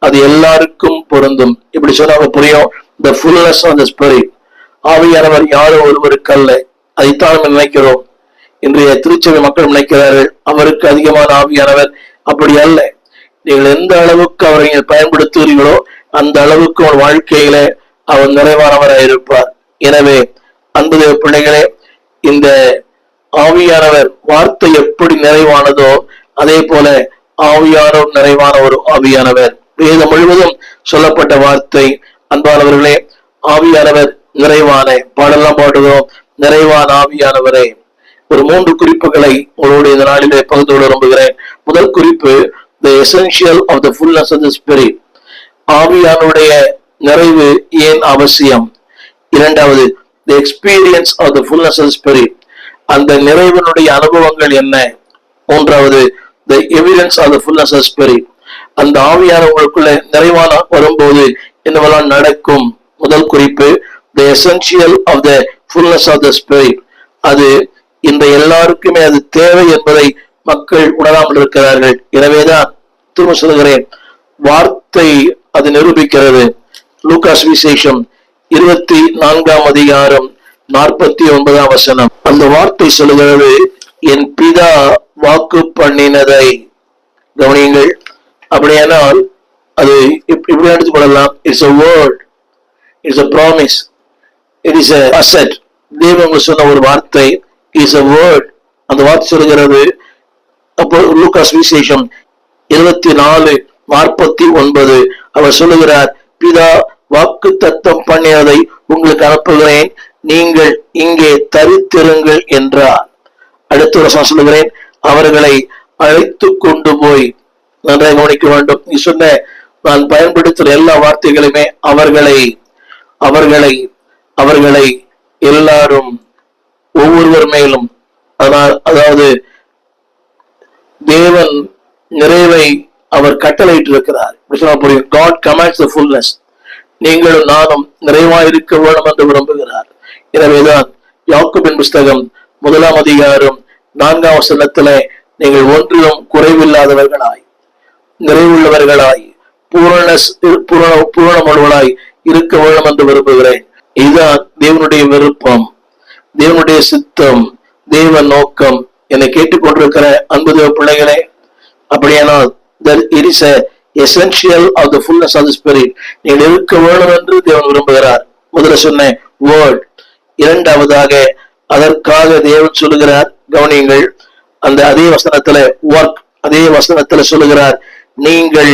அது எல்லாருக்கும் பொருந்தும். இப்படி சொன்னாங்க புரியும். The fullness of the spirit. ஆவியானவர் யாரும் ஒருவருக்கு அல்ல. அதைத்தான் நம்ம நினைக்கிறோம். இன்றைய திருச்சபை மக்கள் நினைக்கிறார்கள் அவருக்கு அதிகமான ஆவியானவர். அப்படி அல்ல. நீங்கள் எந்த அளவுக்கு அவரை நீங்கள் பயன்படுத்துகிறீர்களோ அந்த அளவுக்கு உங்கள் வாழ்க்கையில அவர் நிறைவானவராக இருப்பார். எனவே அன்பு பிள்ளைகளே, இந்த ஆவியானவர் வார்த்தை எப்படி நிறைவானதோ அதே போல ஆவியானவர் நிறைவான ஒரு ஆவியானவர். வேதம் முழுவதும் சொல்லப்பட்ட வார்த்தை. அன்பானவர்களே, ஆவியானவர் நிறைவான பாடலாம் பாடுகிறோம். நிறைவான ஆவியானவரே. ஒரு 3 குறிப்புகளை உங்களோடு இந்த நாளிலே பகிர்ந்து கொள்ள விரும்புகிறேன். முதல் குறிப்பு, the essential of the fullness of the spirit. ஆவியானுடைய நிறைவு ஏன் அவசியம்? இரண்டாவது, the experience of the fullness of the spirit. அந்த நிறைவினுடைய அனுபவங்கள் என்ன? மூன்றாவது, the evidence of the fullness of the spirit. அந்த ஆவியானவர்களுக்குள்ள நிறைவான வரும்போது என்னவெல்லாம் நடக்கும்? முதல் குறிப்பு, the essential of the fullness of the spirit. அது இந்த எல்லாருக்குமே அது தேவை என்பதை மக்கள் உணராமல் இருக்கிறார்கள். எனவேதான் திரும்ப சொல்கிறேன், வார்த்தை அது நிரூபிக்கிறது. லூகாஸ் விசேஷம் 24ஆம் அதிகாரம் 49ஆம் வசனம். அந்த வார்த்தை சொல்லுகிறது, என் பிதா வாக்கு பண்ணினதை. கவனியுங்கள். அப்படியானால் அது இப்படி எடுத்துக் கொள்ளலாம். It's a word, it's a promise, it is a asset. தேவன் சொன்ன ஒரு வார்த்தை, is a word. அந்த வார்த்தை சொல்கிறது. அப்போ லூகாஸ் விசேஷம் 24:49 அவர் சொல்லுகிறார், பிதா வாக்கு தத்தம் பண்ணியதை உங்களுக்கு அனுப்புகிறேன், நீங்கள் இங்கே தரித்திருங்கள் என்றார். அடுத்த வருஷம் சொல்லுகிறேன், அவர்களை அழைத்து கொண்டு போய். நன்றாக கவனிக்க வேண்டும். நீ சொன்ன நான் பயன்படுத்துகிற எல்லா வார்த்தைகளுமே அவர்களை எல்லாரும் ஒவ்வொருவர் மேலும், அதாவது தேவன் நிறைவை அவர் கட்டளையிட்டு இருக்கிறார். God commands the fullness. நீங்களும் நானும் நிறைவாய் இருக்க வேண்டும் என்று விரும்புகிறார். எனவேதான் யாக்கோபின் புஸ்தகம் 1ஆம் அதிகாரம் 4ஆம் வசனத்திலே நீங்கள் ஒன்றிலும் குறைவில்லாதவர்களாய் நிறைவுள்ளவர்களாய் பூரணமுள்ளவர்களாய் இருக்க வேண்டும் என்று விரும்புகிறேன். இதுதான் தேவனுடைய விருப்பம், தேவனுடைய சித்தம், தேவ நோக்கம். என்னை கேட்டுக்கொண்டிருக்கிற அன்பு தேவ பிள்ளைகளே, அப்படியானால் it is a essential of the fullness of the spirit. நீங்கள் இருக்க வேண்டும் என்று தேவன் விரும்புகிறார். முதல்ல சொன்ன வேர்ட். இரண்டாவதாக அதற்காக தேவன் சொல்லுகிறார். கவனியுங்கள். அந்த அதே வசனத்துல ஒர்க், அதே வசனத்துல சொல்லுகிறார், நீங்கள்